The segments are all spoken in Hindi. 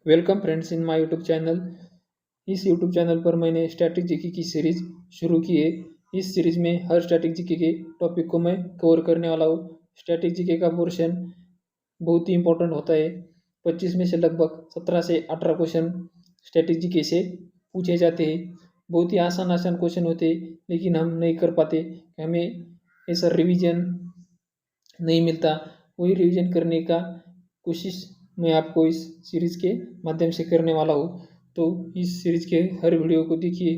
Welcome friends in my YouTube channel. इस यूट्यूब चैनल पर मैंने स्टैटिक जीके की सीरीज़ शुरू की है। इस सीरीज़ में हर स्टैटिक जीके के टॉपिक को मैं कवर करने वाला हूँ। स्टैटिक जीके का पोर्शन बहुत ही इंपॉर्टेंट होता है। 25 में से लगभग 17 से 18 क्वेश्चन स्टैटिक जीके से पूछे जाते हैं। बहुत ही आसान आसान क्वेश्चन होते हैं, लेकिन हम नहीं कर पाते। हमें ऐसा रिवीजन नहीं मिलता। वही रिवीजन करने का कोशिश मैं आपको इस सीरीज़ के माध्यम से करने वाला हूँ। तो इस सीरीज़ के हर वीडियो को देखिए।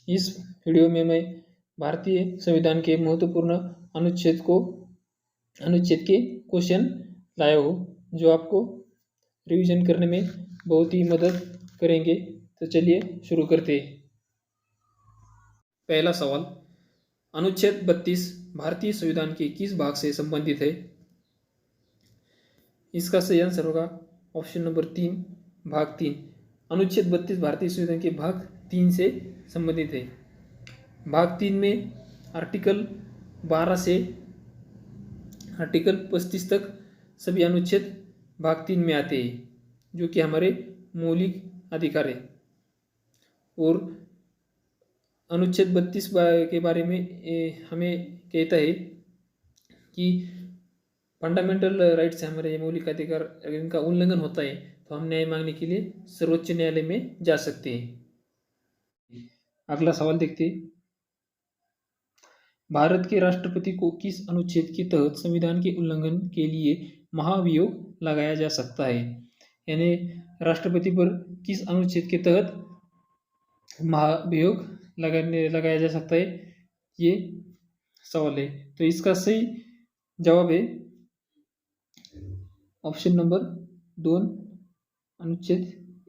इस वीडियो में मैं भारतीय संविधान के महत्वपूर्ण अनुच्छेद के क्वेश्चन लाया हूँ, जो आपको रिवीजन करने में बहुत ही मदद करेंगे। तो चलिए शुरू करते हैं। पहला सवाल, अनुच्छेद 32 भारतीय संविधान के किस भाग से संबंधित है? इसका सही आंसर होगा ऑप्शन नंबर 3, भाग 3। अनुच्छेद 32 भारतीय संविधान के भाग 3 से संबंधित है। भाग 3 में आर्टिकल 12 से आर्टिकल 35 तक सभी अनुच्छेद भाग 3 में आते हैं, जो कि हमारे मौलिक अधिकार है। और अनुच्छेद 32 के बारे में हमें कहता है कि फंडामेंटल राइट्स है, हमारे मौलिक अधिकार, इनका उल्लंघन होता है तो हम न्याय मांगने के लिए सर्वोच्च न्यायालय में जा सकते हैं। अगला सवाल देखते हैं। भारत के राष्ट्रपति को किस अनुच्छेद के तहत संविधान के उल्लंघन के लिए महाभियोग लगाया जा सकता है? यानी राष्ट्रपति पर किस अनुच्छेद के तहत महाभियोग लगाया जा सकता है, ये सवाल है। तो इसका सही जवाब है ऑप्शन नंबर 2, अनुच्छेद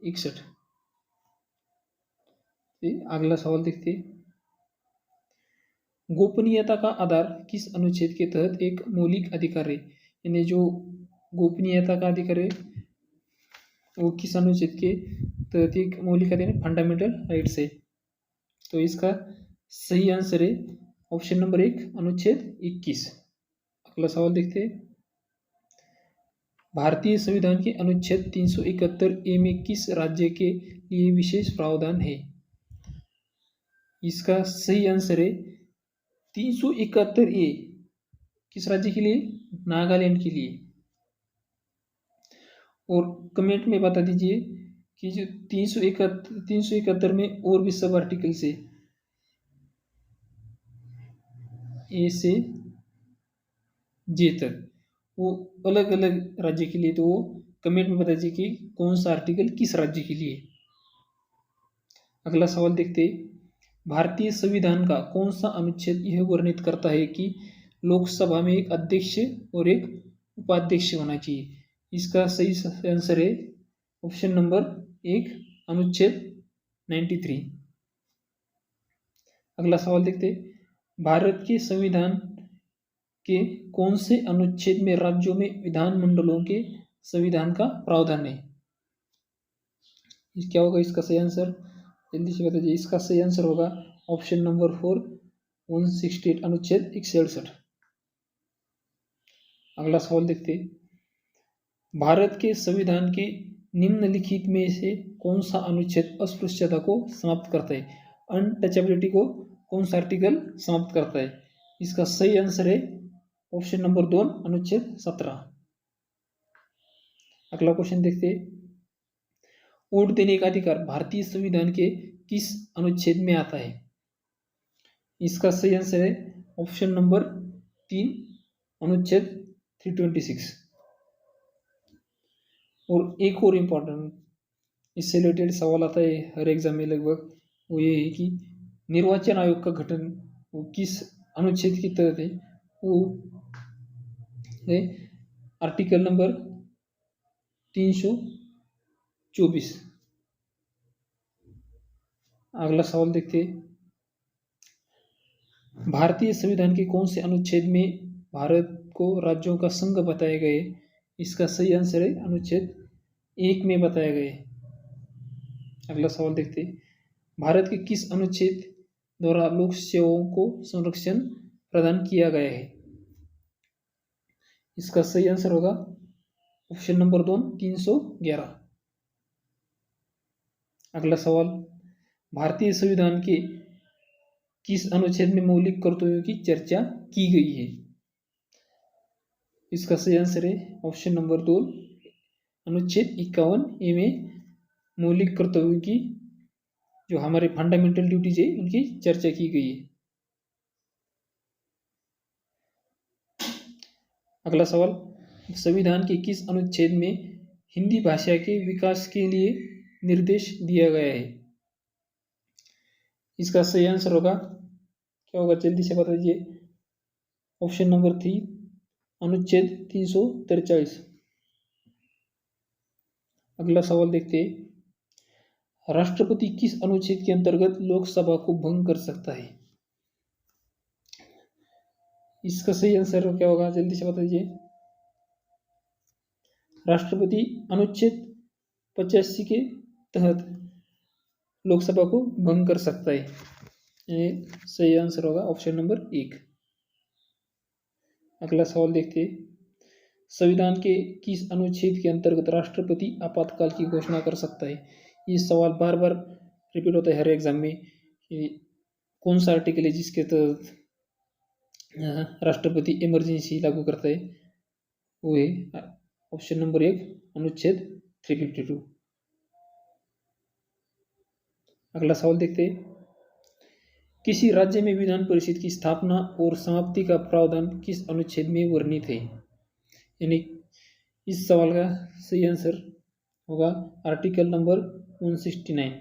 61। अगला सवाल देखते हैं। गोपनीयता का आधार किस अनुच्छेद के तहत एक मौलिक अधिकार है? यानी जो गोपनीयता का अधिकार है वो किस अनुच्छेद के तहत एक मौलिक अधिकार है? फंडामेंटल राइट्स है। तो इसका सही आंसर है ऑप्शन नंबर 1, अनुच्छेद 21। अगला सवाल देखते हैं। भारतीय संविधान के अनुच्छेद 371 ए में किस राज्य के लिए विशेष प्रावधान है? इसका सही आंसर है 371 ए किस राज्य के लिए? नागालैंड के लिए। और कमेंट में बता दीजिए कि जो 371 में और भी सब आर्टिकल्स है, ए से जे तक, वो अलग अलग राज्य के लिए। तो वो कमेंट में बता दीजिए कि कौन सा आर्टिकल किस राज्य के लिए। अगला सवाल देखते हैं। भारतीय संविधान का कौन सा अनुच्छेद यह वर्णित करता है कि लोकसभा में एक अध्यक्ष और एक उपाध्यक्ष होना चाहिए? इसका सही आंसर है ऑप्शन नंबर 1, अनुच्छेद 93। अगला सवाल देखते हैं। भारत के संविधान के कौन से अनुच्छेद में राज्यों में विधानमंडलों के संविधान का प्रावधान है? क्या होगा इसका सही आंसर? जल्दी से बताइए। इसका सही आंसर होगा ऑप्शन नंबर 4, 168, अनुच्छेद 167। अगला सवाल देखते हैं। भारत के संविधान के निम्नलिखित में से कौन सा अनुच्छेद अस्पृश्यता को समाप्त करता है? अनटचेबिलिटी को कौन सा आर्टिकल समाप्त करता है? इसका सही आंसर है ऑप्शन नंबर 2, अनुच्छेद 17। अगला क्वेश्चन देखते हैं। वोट देने का अधिकार भारतीय संविधान के किस अनुच्छेद में आता है? इसका सही आंसर है ऑप्शन नंबर 3, अनुच्छेद 326। और एक और इम्पोर्टेंट इससे रिलेटेड सवाल आता है हर एग्जाम में लगभग, वो ये है कि निर्वाचन आयोग का गठन वो किस अनुच्छेद के तहत है? वो है आर्टिकल नंबर 324। अगला सवाल देखते हैं। भारतीय संविधान के कौन से अनुच्छेद में भारत को राज्यों का संघ बताया गया है? इसका सही आंसर है अनुच्छेद 1 में बताया गया है। अगला सवाल देखते हैं। भारत के किस अनुच्छेद द्वारा लोक सेवाओं को संरक्षण प्रदान किया गया है? इसका सही आंसर होगा ऑप्शन नंबर 2, 311। अगला सवाल, भारतीय संविधान के किस अनुच्छेद में मौलिक कर्तव्यों की चर्चा की गई है? इसका सही आंसर है ऑप्शन नंबर 2, अनुच्छेद 51 में मौलिक कर्तव्यों की, जो हमारे फंडामेंटल ड्यूटीज है, उनकी चर्चा की गई है। अगला सवाल, संविधान के किस अनुच्छेद में हिंदी भाषा के विकास के लिए निर्देश दिया गया है? इसका सही आंसर होगा, क्या होगा जल्दी से बता दीजिए। ऑप्शन नंबर 3, अनुच्छेद 343। अगला सवाल देखते हैं, राष्ट्रपति किस अनुच्छेद के अंतर्गत लोकसभा को भंग कर सकता है? इसका सही आंसर क्या होगा जल्दी से बता दीजिए। राष्ट्रपति अनुच्छेद 85 के तहत लोकसभा को भंग कर सकता है। ये सही आंसर होगा ऑप्शन नंबर 1। अगला सवाल देखते हैं, संविधान के किस अनुच्छेद के अंतर्गत राष्ट्रपति आपातकाल की घोषणा कर सकता है? ये सवाल बार बार रिपीट होता है हर एग्जाम में कि कौन सा आर्टिकल है जिसके तहत राष्ट्रपति इमरजेंसी लागू करता है? वो है ऑप्शन नंबर 1, अनुच्छेद 352। अगला सवाल देखते हैं, किसी राज्य में विधान परिषद की स्थापना और समाप्ति का प्रावधान किस अनुच्छेद में वर्णित है? यानी इस सवाल का सही आंसर होगा आर्टिकल नंबर 169,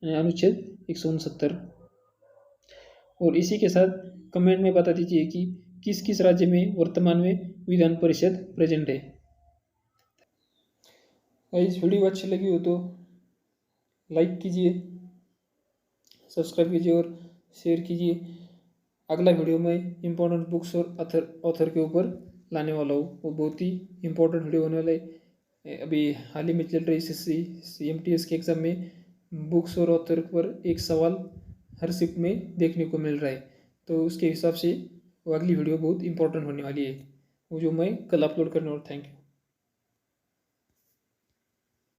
यानी अनुच्छेद 169। और इसी के साथ कमेंट में बता दीजिए कि किस किस राज्य में वर्तमान में विधान परिषद प्रेजेंट है। इस वीडियो अच्छी लगी हो तो लाइक कीजिए, सब्सक्राइब कीजिए और शेयर कीजिए। अगला वीडियो में इम्पोर्टेंट बुक्स और ऑथर के ऊपर लाने वाला हूँ, वो बहुत ही इम्पोर्टेंट वीडियो होने वाला है। अभी हाल ही में चल रही SSC MTS के एग्ज़ाम में बुक्स और ऑथर पर एक सवाल हर शिफ्ट में देखने को मिल रहा है, तो उसके हिसाब से वो अगली वीडियो बहुत इंपॉर्टेंट होने वाली है, वो जो मैं कल अपलोड करने वाला। Thank you.